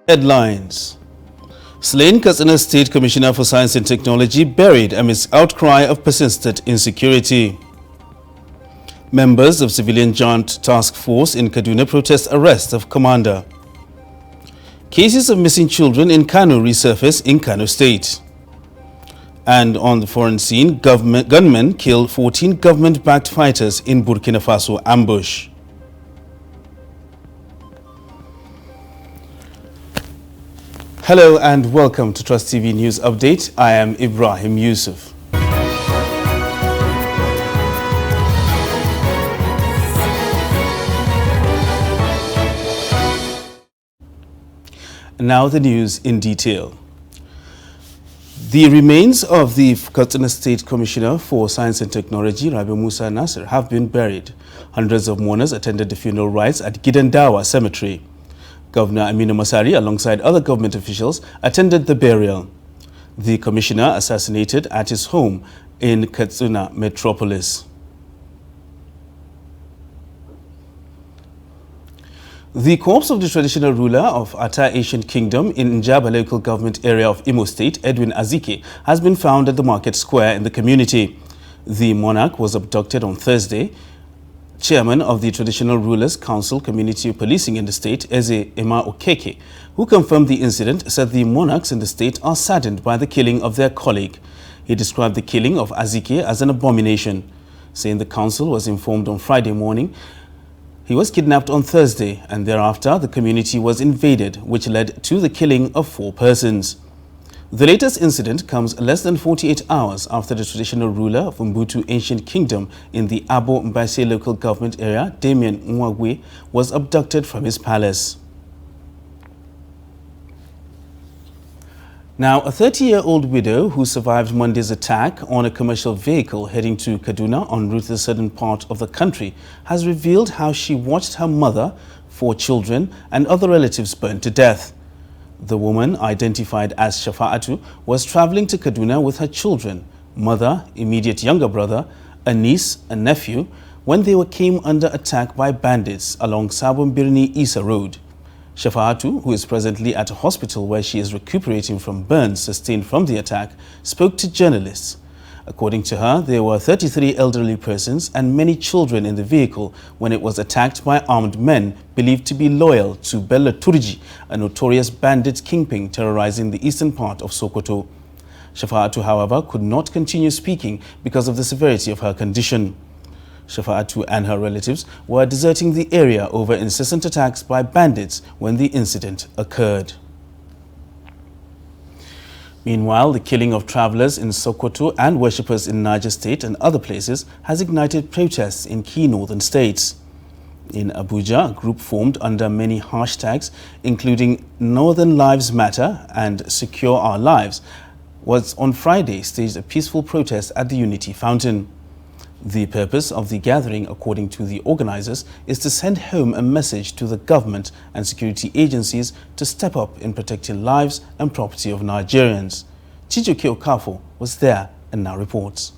Headlines. Slain Katsina State Commissioner for Science and Technology buried amidst outcry of persistent insecurity. Members of Civilian Joint Task Force in Kaduna protest arrest of commander. Cases of missing children in Kano resurface in Kano State. And on the foreign scene, gunmen kill 14 government-backed fighters in Burkina Faso ambush. Hello and welcome to Trust TV News Update. I am Ibrahim Yusuf. Now the news in detail. The remains of the Katsina State Commissioner for Science and Technology, Rabi Musa Nasir, have been buried. Hundreds of mourners attended the funeral rites at Gidandawa Cemetery. Governor Aminu Masari, alongside other government officials, attended the burial. The commissioner assassinated at his home in Katsina metropolis. The corpse of the traditional ruler of Ata Ancient Kingdom in Njaba local government area of Imo State, Edwin Azike, has been found at the market square in the community. The monarch was abducted on Thursday. Chairman of the Traditional Rulers Council Community Policing in the state, Eze Emma Okeke, who confirmed the incident, said the monarchs in the state are saddened by the killing of their colleague. He described the killing of Azike as an abomination, saying the council was informed on Friday morning. He was kidnapped on Thursday, and thereafter the community was invaded, which led to the killing of 4 persons. The latest incident comes less than 48 hours after the traditional ruler of Mbutu Ancient Kingdom in the Abo Mbase local government area, Damien Mwagwe, was abducted from his palace. Now, a 30-year-old widow who survived Monday's attack on a commercial vehicle heading to Kaduna en route to the southern part of the country has revealed how she watched her mother, 4 children, and other relatives burned to death. The woman, identified as Shafa'atu, was traveling to Kaduna with her children, mother, immediate younger brother, a niece, a nephew, when they came under attack by bandits along Sabon Birni Isa Road. Shafa'atu, who is presently at a hospital where she is recuperating from burns sustained from the attack, spoke to journalists. According to her, there were 33 elderly persons and many children in the vehicle when it was attacked by armed men believed to be loyal to Bello Turji, a notorious bandit kingpin terrorizing the eastern part of Sokoto. Shafa'atu, however, could not continue speaking because of the severity of her condition. Shafa'atu and her relatives were deserting the area over incessant attacks by bandits when the incident occurred. Meanwhile, the killing of travelers in Sokoto and worshippers in Niger State and other places has ignited protests in key northern states. In Abuja, a group formed under many hashtags, including Northern Lives Matter and Secure Our Lives, was on Friday staged a peaceful protest at the Unity Fountain. The purpose of the gathering, according to the organizers, is to send home a message to the government and security agencies to step up in protecting lives and property of Nigerians. Chijoke Okafo was there and now reports.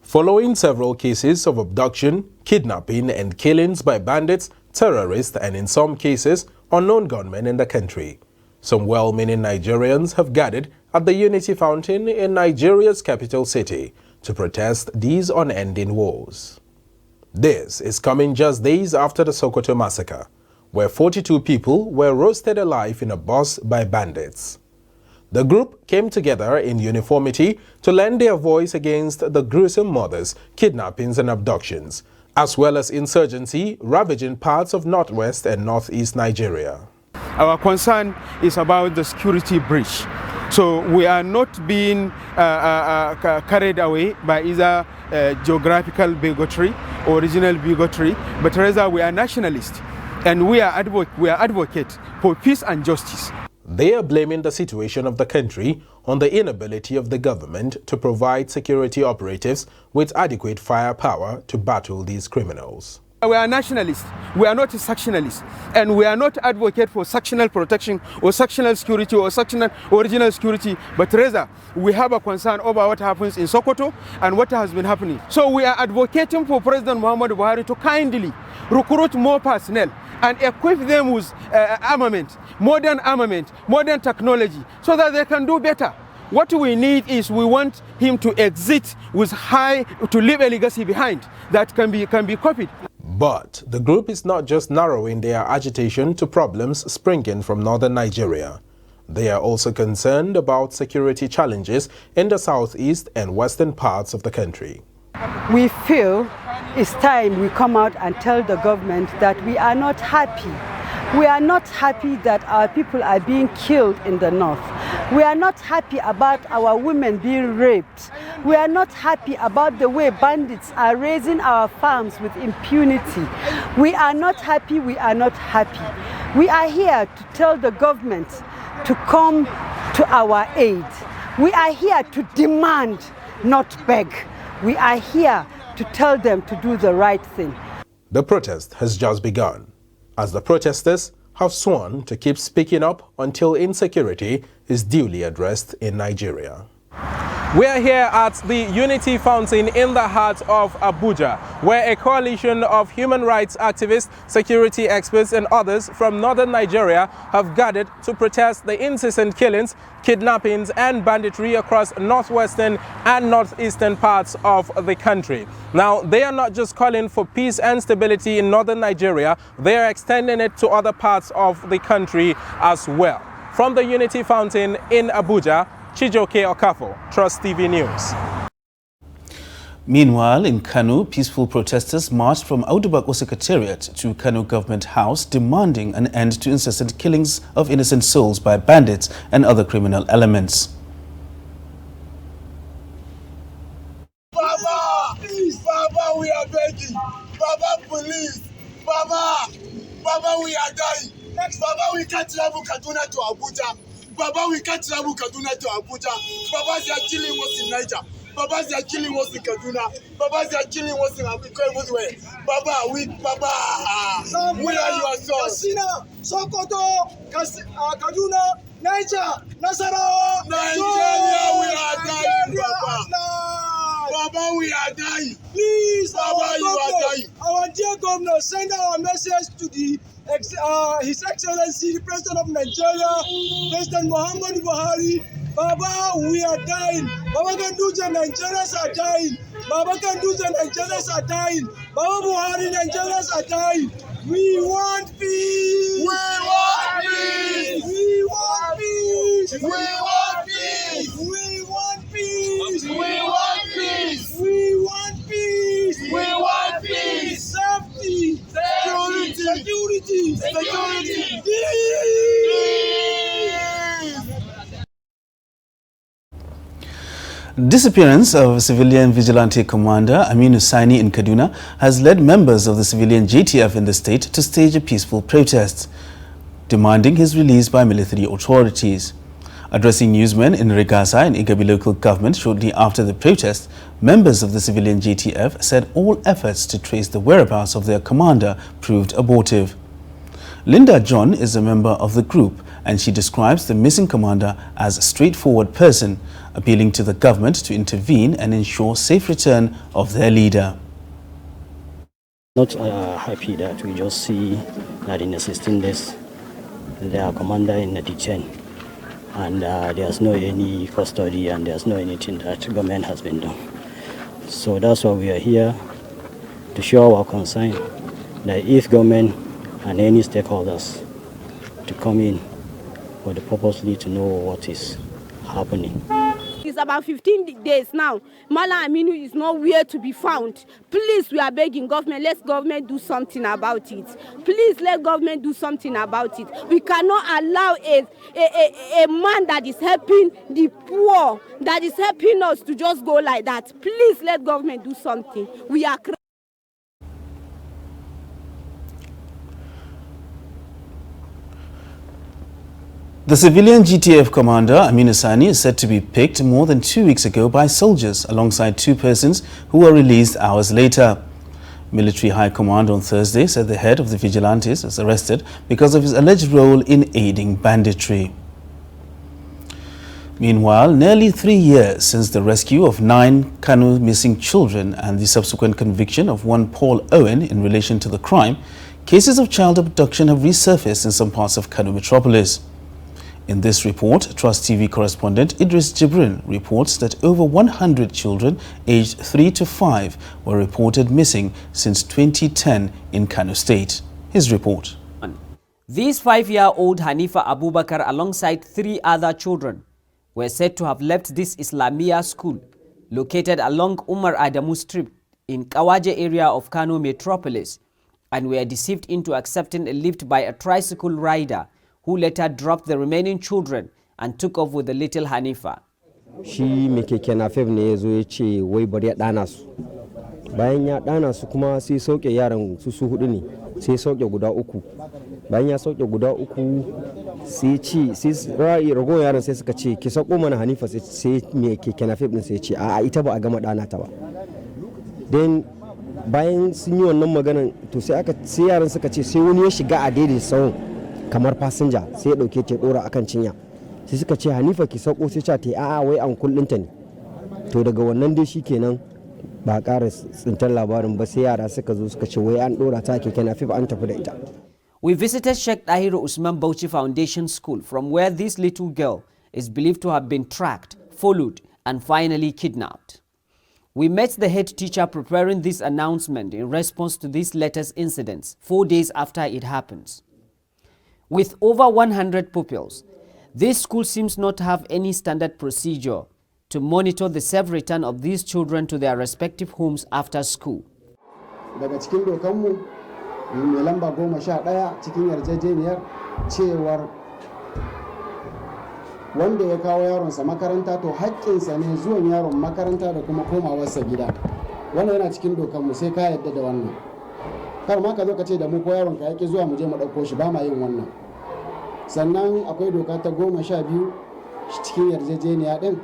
Following several cases of abduction, kidnapping and killings by bandits, terrorists and in some cases, unknown gunmen in the country, some well-meaning Nigerians have gathered at the Unity Fountain in Nigeria's capital city to protest these unending wars. This is coming just days after the Sokoto massacre, where 42 people were roasted alive in a bus by bandits. The group came together in uniformity to lend their voice against the gruesome murders, kidnappings and abductions, as well as insurgency ravaging parts of northwest and northeast Nigeria. Our concern is about the security breach. So we are not being carried away by either geographical bigotry or regional bigotry, but rather we are nationalists and we are advocates for peace and justice. They are blaming the situation of the country on the inability of the government to provide security operatives with adequate firepower to battle these criminals. We are nationalists. We are not sectionalists, and we are not advocate for sectional protection or sectional security or sectional original security, but rather we have a concern over what happens in Sokoto and what has been happening. So we are advocating for President Muhammadu Buhari to kindly recruit more personnel and equip them with armament, modern technology, so that they can do better. What we need is we want him to exit with to leave a legacy behind that can be copied. But the group is not just narrowing their agitation to problems springing from northern Nigeria. They are also concerned about security challenges in the southeast and western parts of the country. We feel it's time we come out and tell the government that we are not happy. We are not happy that our people are being killed in the north. We are not happy about our women being raped. We are not happy about the way bandits are raising our farms with impunity. We are not happy, we are not happy. We are here to tell the government to come to our aid. We are here to demand, not beg. We are here to tell them to do the right thing. The protest has just begun, as the protesters have sworn to keep speaking up until insecurity is duly addressed in Nigeria. We are here at the Unity Fountain in the heart of Abuja, where a coalition of human rights activists, security experts and others from northern Nigeria have gathered to protest the incessant killings, kidnappings and banditry across northwestern and northeastern parts of the country. Now, they are not just calling for peace and stability in northern Nigeria, they are extending it to other parts of the country as well. From the Unity Fountain in Abuja, Chijoke Okafo, Trust TV News. Meanwhile, in Kano, peaceful protesters marched from Audubako Secretariat to Kano Government House, demanding an end to incessant killings of innocent souls by bandits and other criminal elements. Baba! Please, Baba, we are begging. Baba, police! Baba! Baba, we are dying. Baba, we can't travel Kaduna to Abuja. Baba, we can't travel Kaduna to Abuja. Baba, they are killing us in Niger. Baba, they are killing us in Kaduna. Baba, they are killing us in everywhere. Baba, we are your sons. Katsina, Sokoto, Kaduna, Niger, Nasarawa. Nigeria, we are dying, Baba. Baba, we are dying. Please, Baba, you are dying. Our dear governor, send our message to His Excellency, the President of Nigeria, President Muhammadu Buhari. Baba, we are dying. Baba Ganduja, Nigerians are dying. Baba Ganduja, Nigerians are dying. Baba Buhari, Nigerians are dying. We want peace. We want peace. We want peace. We want peace. We want peace. We want peace. We want peace. We want peace. Safety. Security. Security. Disappearance of civilian vigilante commander Aminu Sani in Kaduna has led members of the civilian JTF in the state to stage a peaceful protest, demanding his release by military authorities. Addressing newsmen in Rigasa and Igabi local government shortly after the protest, members of the civilian JTF said all efforts to trace the whereabouts of their commander proved abortive. Linda John is a member of the group, and she describes the missing commander as a straightforward person, appealing to the government to intervene and ensure safe return of their leader. Not happy that we just see that in the 16 days, their commander in the detention, and there's no any custody and there's no anything that government has been done. So that's why we are here to show our concern that if government and any stakeholders to come in for the purposely to know what is happening. It's about 15 days now. Malam Aminu is nowhere to be found. Please, we are begging government, let government do something about it. Please let government do something about it. We cannot allow a man that is helping the poor, that is helping us to just go like that. Please let government do something. We are The civilian GTF commander Aminu Sani is said to be picked more than 2 weeks ago by soldiers alongside 2 persons who were released hours later. Military High Command on Thursday said the head of the vigilantes was arrested because of his alleged role in aiding banditry. Meanwhile, nearly 3 years since the rescue of 9 Kano missing children and the subsequent conviction of one Paul Owen in relation to the crime, cases of child abduction have resurfaced in some parts of Kano metropolis. In this report, Trust TV correspondent Idris Jibrin reports that over 100 children aged 3 to 5 were reported missing since 2010 in Kano State. His report. This 5-year-old Hanifa Abubakar alongside 3 other children were said to have left this Islamia school located along Umar Adamu Street in Kawaje area of Kano metropolis and were deceived into accepting a lift by a tricycle rider who later dropped the remaining children and took off with the little Hanifa. Shi me keke nafef ne yazo ya ce wai bari ya dana su. Bayan ya dana su kuma sai sauke yaran su hudu ne, sai sauke guda uku. Bayan ya sauke guda uku sai ci sai rago yaran sai suka ce ki sako mana Hanifa sai me keke nafef din sai ce a ita ba a gama dana ta ba. Then bayan sun yi wannan maganan to sai yaran suka ce sai wani ya shiga a daidai sawun kamar fasinja sai ya dauke ta dora akan cinya sai suka ce Hanifa ki sauko sai ta a'a wai an kullinta ne to daga wannan dai shikenan ba ƙara tsintar labarin ba sai yara suka zo suka ce wai an dora ta keke nafif an tafi da ita. We visited Sheikh Dahiru Usman Bauchi Foundation School from where this little girl is believed to have been tracked, followed and finally kidnapped. We met the head teacher preparing this announcement in response to this latest incident 4 days after it happens. With over 100 pupils, this school seems not to have any standard procedure to monitor the safe return of these children to their respective homes after school. Daga cikin dokanmu mai lamba 11 cikin yarjejeniyar cewar wanda ya kawo yaronsa makaranta to haƙƙinsa ne zuwan yaron makaranta da kuma komawarsa gida. Wannan yana cikin dokanmu sai ka yadda da wannan. Kar ma ka zo ka ce da mu ko yaron ka yake zuwa mu je mu ɗauko shi ba ma yin wannan. Sannan akwai doka ta 12 cikin yarjejeniya din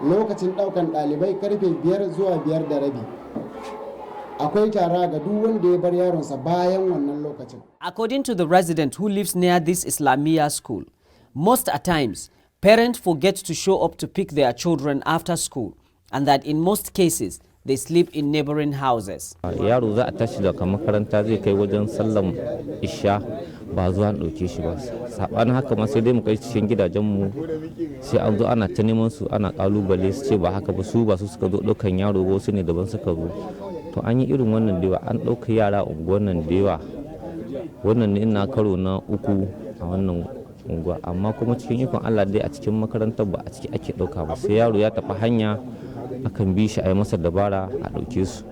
lokacin ɗaukan ɗalibai karfe 5 zuwa 5 da rabi. Akwai tara ga duk wanda ya bar yaronsa bayan wannan lokacin. According to the resident who lives near this Islamia school, most at times parents forget to show up to pick their children after school and that in most cases they sleep in neighboring houses. Yaro za a tashi daga makaranta zai kai wajen sallan isha ba zuwa an ɗauke shi ba. Saɓanin haka ma sai dai mu kai cikin gidajenmu sai an zo ana ta neman su ana ƙalubale su ce ba haka ba su suka zo ɗaukan yaro ba su ne daban suka zo. To an yi irin wannan da yawa an ɗauka yara unguwar nan da yawa. Wannan ne ina karo na 3 a wannan unguwa amma kuma cikin ikon Allah dai a cikin makarantar ba a ciki ake ɗauka ba sai yaro ya tafi hanya akan bi shi a yi masa dabara a ɗauke su.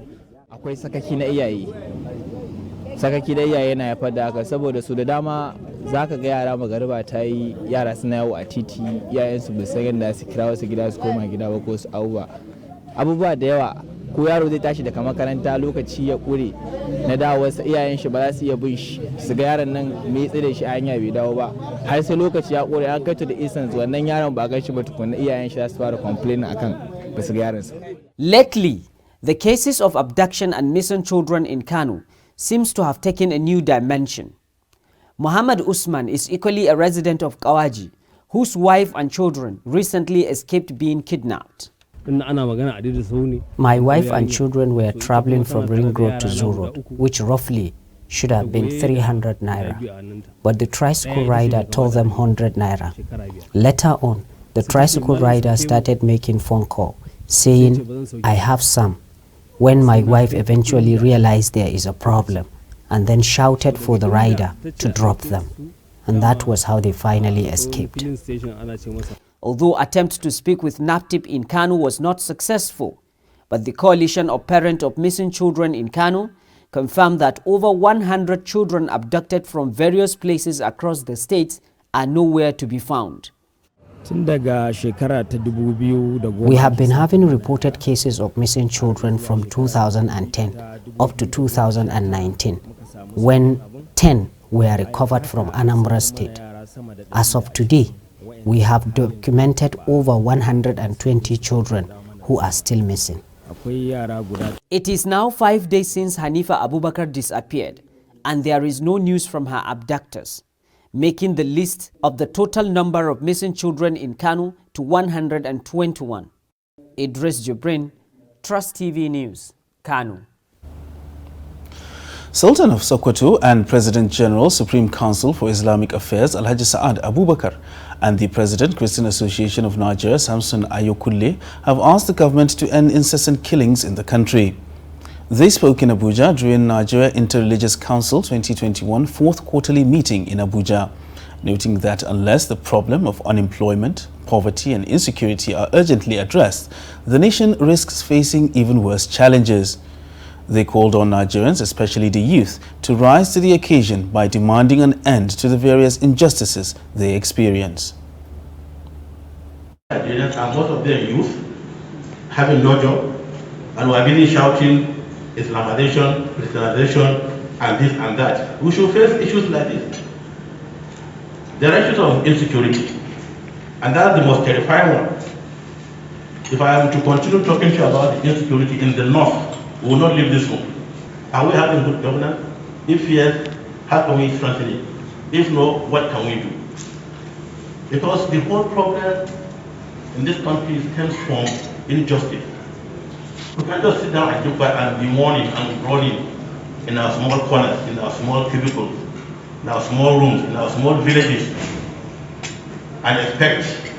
Akwai sakaki na iyaye. Sakaki da iyaye na haifar da haka saboda su da dama za ka ga yara magariba ta yi yara suna yawo a titi iyayensu ba san yadda su kira wasu gida su koma gida ba ko su abubuwa da yawa ko yaro zai tashi daga makaranta lokaci ya ƙure na dawowarsa iyayen shi ba za su iya bin shi su ga yaron nan mai tsire shi a hanya bai dawo ba har sai lokaci ya ƙure an kai to da essence wannan yaron ba gan shi ba tukunna iyayen shi za su fara complain akan ba su ga yaron sa. Lately, the cases of abduction and missing children in Kano seems to have taken a new dimension. Muhammad Usman is equally a resident of Kawaji, whose wife and children recently escaped being kidnapped. My wife and children were traveling from Ring Road to Zoo Road, which roughly should have been 300 naira. But the tricycle rider told them 100 naira. Later on, the tricycle rider started making phone call, saying, I have some. When my wife eventually realized there is a problem, and then shouted for the rider to drop them. And that was how they finally escaped. Although attempts to speak with NAPTIP in Kano was not successful, but the coalition of parents of missing children in Kano confirmed that over 100 children abducted from various places across the states are nowhere to be found. We have been having reported cases of missing children from 2010 up to 2019, when 10 were recovered from Anambra State. As of today, we have documented over 120 children who are still missing. It is now 5 days since Hanifa Abubakar disappeared, and there is no news from her abductors, making the list of the total number of missing children in Kano to 121. Idris Jibrin, Trust TV News, Kano. Sultan of Sokoto and President General Supreme Council for Islamic Affairs Alhaji Saad Abubakar and the President Christian Association of Nigeria Samson Ayokulle have asked the government to end incessant killings in the country. They spoke in Abuja during Nigeria Interreligious Council 2021 fourth quarterly meeting in Abuja, noting that unless the problem of unemployment, poverty and insecurity are urgently addressed, the nation risks facing even worse challenges. They called on Nigerians, especially the youth, to rise to the occasion by demanding an end to the various injustices they experience. Nigerians are most of them youth, having no job, and we are busy shouting Islamization, Christianization, and this and that. We should face issues like this. There are issues of insecurity, and that's the most terrifying one. If I am to continue talking to you about the insecurity in the north, we will not leave this room. Are we having good governance? If yes, how can we strengthen it? If no, what can we do? Because the whole problem in this country stems from injustice. We can't just sit down and keep quiet and be mourning and groaning in our small corners, in our small cubicles, in our small rooms, in our small villages, and expect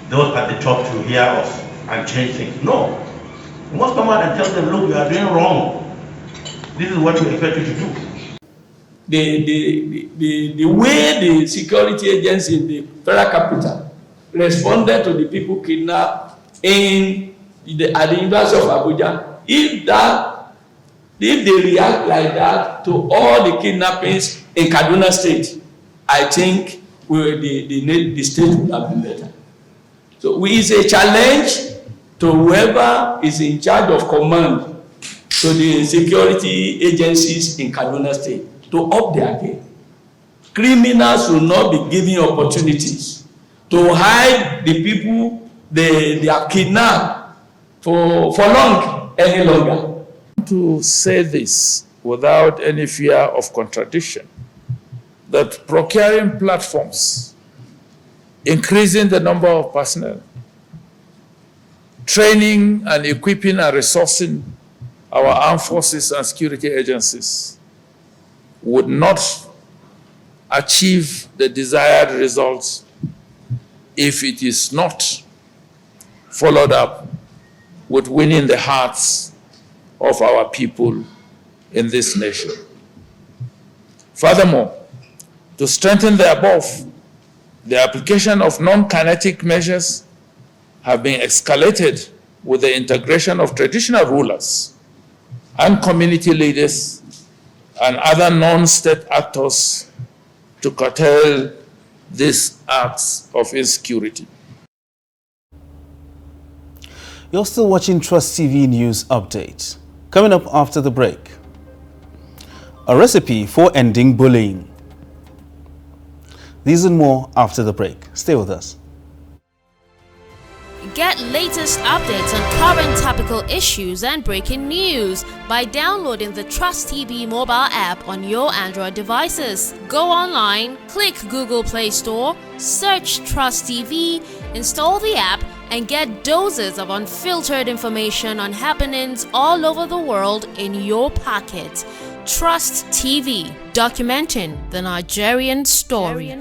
those at the top to hear us and change things. No. We must come out and tell them, look, you are doing wrong. This is what we expect you to do. The way the security agency in the federal capital responded to the people kidnapped at the University of Abuja, if they react like that to all the kidnappings in Kaduna State, I think the state would have been better. So it's a challenge to whoever is in charge of command to the security agencies in Kaduna State to up their game. Criminals will not be given opportunities to hide the people they are kidnapped for long, any longer. To say this without any fear of contradiction, that procuring platforms, increasing the number of personnel, training and equipping and resourcing our armed forces and security agencies would not achieve the desired results if it is not followed up with winning the hearts of our people in this nation. Furthermore, to strengthen the above, the application of non-kinetic measures have been escalated with the integration of traditional rulers and community leaders and other non-state actors to curtail these acts of insecurity. You're still watching Trust TV News Update. Coming up after the break, a recipe for ending bullying. These and more after the break. Stay with us. Get latest updates on current topical issues and breaking news by downloading the Trust TV mobile app on your Android devices. Go online, click Google Play Store, search Trust TV, install the app, and get doses of unfiltered information on happenings all over the world in your pocket. Trust TV, documenting the Nigerian story.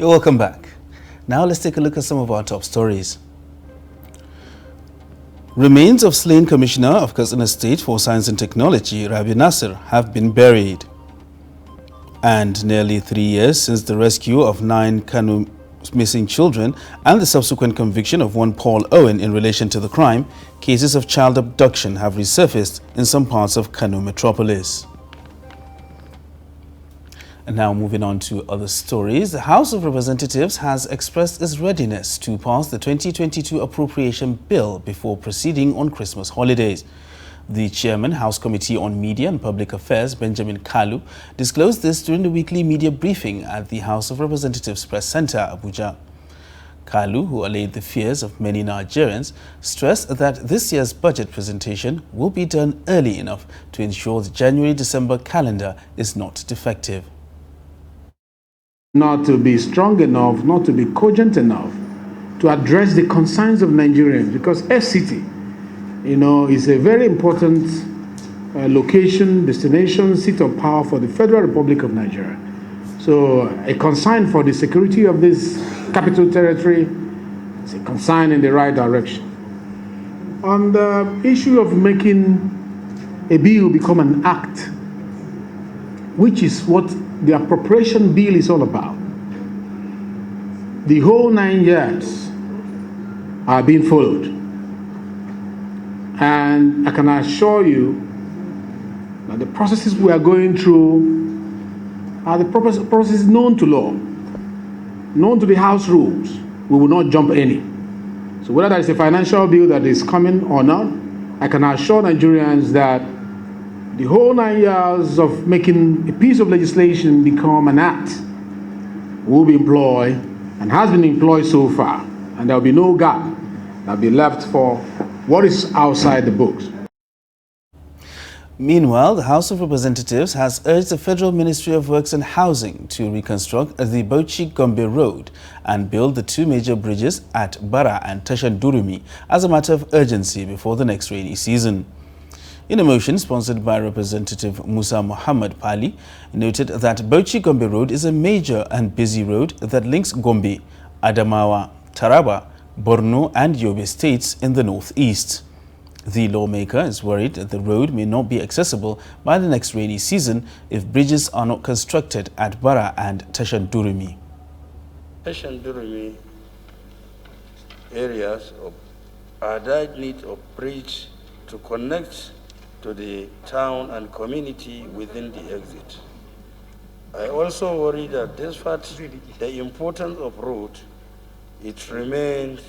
You're welcome back. Now let's take a look at some of our top stories. Remains of slain Commissioner of Katsina State for Science and Technology, Rabi Nasir, have been buried. And nearly 3 years since the rescue of 9 Kano missing children and the subsequent conviction of one Paul Owen in relation to the crime, cases of child abduction have resurfaced in some parts of Kano metropolis. And now moving on to other stories, the House of Representatives has expressed its readiness to pass the 2022 appropriation bill before proceeding on Christmas holidays. The Chairman, House Committee on Media and Public Affairs, Benjamin Kalu, disclosed this during the weekly media briefing at the House of Representatives Press Center, Abuja. Kalu, who allayed the fears of many Nigerians, stressed that this year's budget presentation will be done early enough to ensure the January-December calendar is not defective. Not to be strong enough, not to be cogent enough to address the concerns of Nigerians, because FCT, is a very important location, destination, seat of power for the Federal Republic of Nigeria. So a concern for the security of this capital territory is a concern in the right direction. On the issue of making a bill become an act, which is what the appropriation bill is all about. The whole 9 yards are being followed. And I can assure you that the processes we are going through are the processes known to law, known to the House rules. We will not jump any. So whether there is a financial bill that is coming or not, I can assure Nigerians that the whole 9 years of making a piece of legislation become an act will be employed and has been employed so far. And there will be no gap that will be left for what is outside the books. Meanwhile, the House of Representatives has urged the Federal Ministry of Works and Housing to reconstruct the Bauchi-Gombe Road and build the 2 major bridges at Bara and Tashandurumi as a matter of urgency before the next rainy season. In a motion sponsored by Representative Musa Muhammad Pali, noted that Bauchi-Gombe Road is a major and busy road that links Gombe, Adamawa, Taraba, Borno and Yobe states in the northeast. The lawmaker is worried that the road may not be accessible by the next rainy season if bridges are not constructed at Bara and Tashandurumi. Tashandurumi areas are in need of bridge to connect to the town and community within the exit. I also worry that despite the importance of road, it remains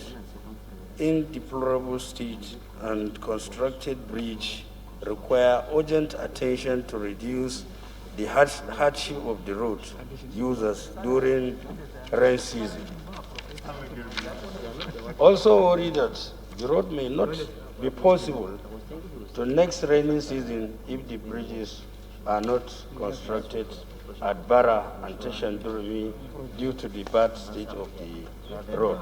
in deplorable state, and constructed bridge require urgent attention to reduce the hardship of the road users during rain season. Also worry that the road may not be possible to next rainy season if the bridges are not constructed at Bara and Tashandurumi due to the bad state of the road.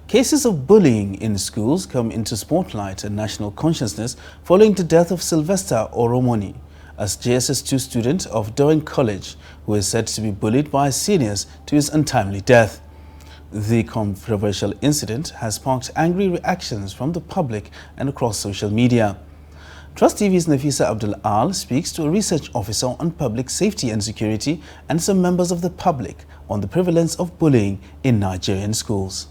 Cases of bullying in schools come into spotlight and national consciousness following the death of Sylvester Oromoni, a JSS2 student of Dowen College, who is said to be bullied by seniors to his untimely death. The controversial incident has sparked angry reactions from the public and across social media. Trust TV's Nafisa Abdul Al speaks to a research officer on public safety and security and some members of the public on the prevalence of bullying in Nigerian schools.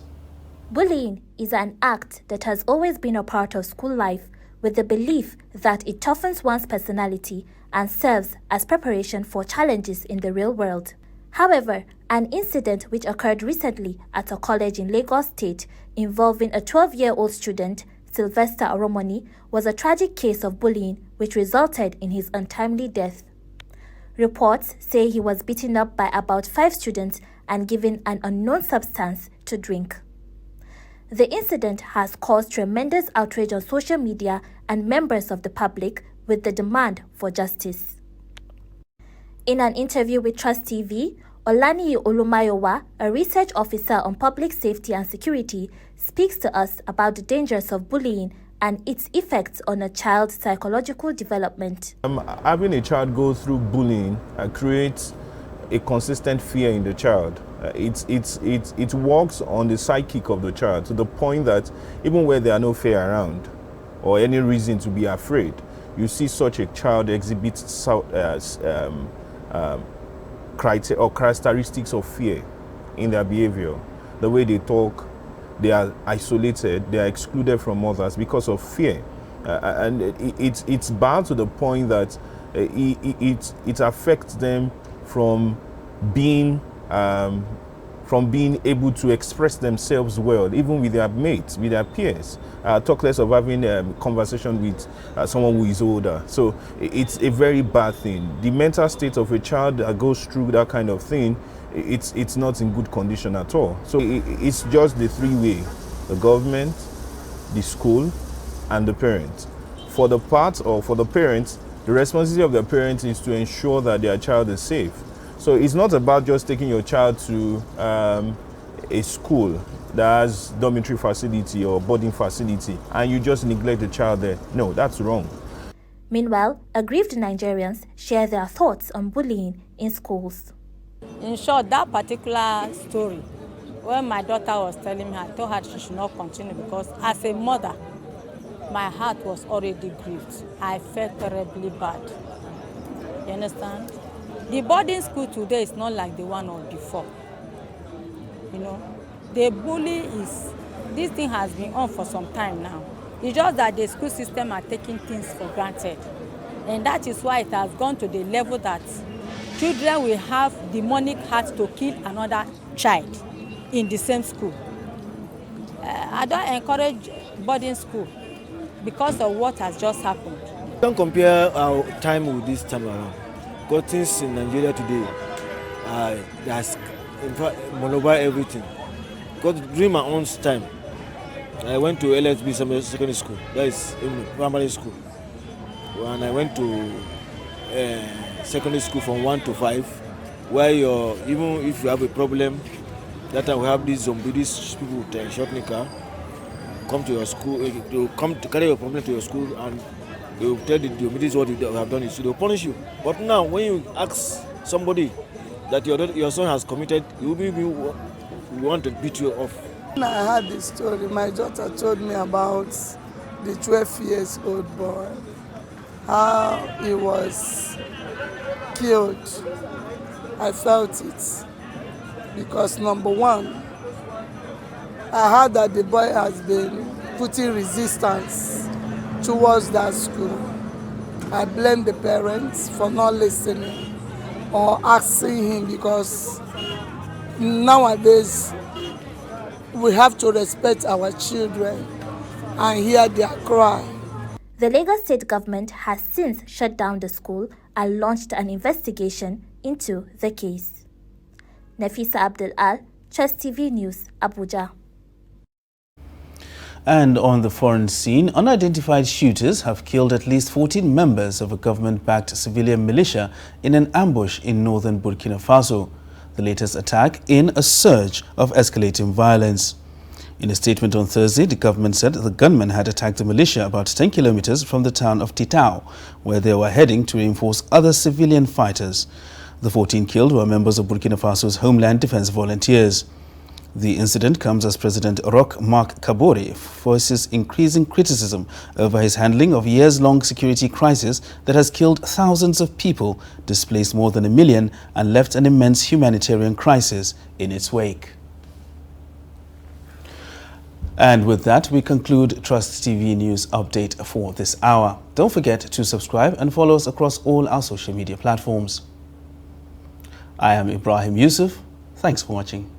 Bullying is an act that has always been a part of school life, with the belief that it toughens one's personality and serves as preparation for challenges in the real world. However, an incident which occurred recently at a college in Lagos State involving a 12-year-old student, Sylvester Oromoni, was a tragic case of bullying which resulted in his untimely death. Reports say he was beaten up by about 5 students and given an unknown substance to drink. The incident has caused tremendous outrage on social media and members of the public with the demand for justice. In an interview with Trust TV, Olaniyi Olumayowa, a research officer on public safety and security, speaks to us about the dangers of bullying and its effects on a child's psychological development. Having a child go through bullying creates a consistent fear in the child. It works on the psychic of the child to the point that even where there are no fear around or any reason to be afraid, you see such a child exhibit characteristics of fear in their behavior. The way they talk, they are isolated, they are excluded from others because of fear. And it's bad to the point that it affects them from being able to express themselves well, even with their mates, with their peers. Talk less of having a conversation with someone who is older. So it's a very bad thing. The mental state of a child that goes through that kind of thing, it's not in good condition at all. So it's just the three-way: the government, the school, and the parents. For the parents, the responsibility of the parents is to ensure that their child is safe. So it's not about just taking your child to a school that has dormitory facility or boarding facility and you just neglect the child there. No, that's wrong. Meanwhile, aggrieved Nigerians share their thoughts on bullying in schools. In short, that particular story, when my daughter was telling me, I told her she should not continue because as a mother, my heart was already grieved. I felt terribly bad. You understand? The boarding school today is not like the one of before. You know, the bully this thing has been on for some time now. It's just that the school system are taking things for granted. And that is why it has gone to the level that children will have demonic hearts to kill another child in the same school. I don't encourage boarding school because of what has just happened. Don't compare our time with this time around. Because things in Nigeria today, there's monopolize everything. Because during my own time, I went to LSB secondary school, that is in primary school. And I went to secondary school from 1 to 5, where even if you have a problem, that time we have these people with a short car, come to your school, they will come to carry your problem to your school and they will tell you this is what you have done, so they will punish you. But now when you ask somebody that your son has committed, you want to beat you off. When I heard this story, my daughter told me about the 12-year-old boy, how he was killed. I felt it because number one, I heard that the boy has been putting resistance towards that school. I blame the parents for not listening or asking him, because nowadays we have to respect our children and hear their cry. The Lagos State government has since shut down the school and launched an investigation into the case. Nafisa Abdul Al, Trust TV News, Abuja. And on the foreign scene, unidentified shooters have killed at least 14 members of a government-backed civilian militia in an ambush in northern Burkina Faso, the latest attack in a surge of escalating violence. In a statement on Thursday, the government said the gunmen had attacked the militia about 10 kilometers from the town of Titao, where they were heading to reinforce other civilian fighters. The 14 killed were members of Burkina Faso's Homeland Defense Volunteers. The incident comes as President Roch Marc Kabore voices increasing criticism over his handling of years-long security crisis that has killed thousands of people, displaced more than 1 million, and left an immense humanitarian crisis in its wake. And with that, we conclude Trust TV News Update for this hour. Don't forget to subscribe and follow us across all our social media platforms. I am Ibrahim Yusuf. Thanks for watching.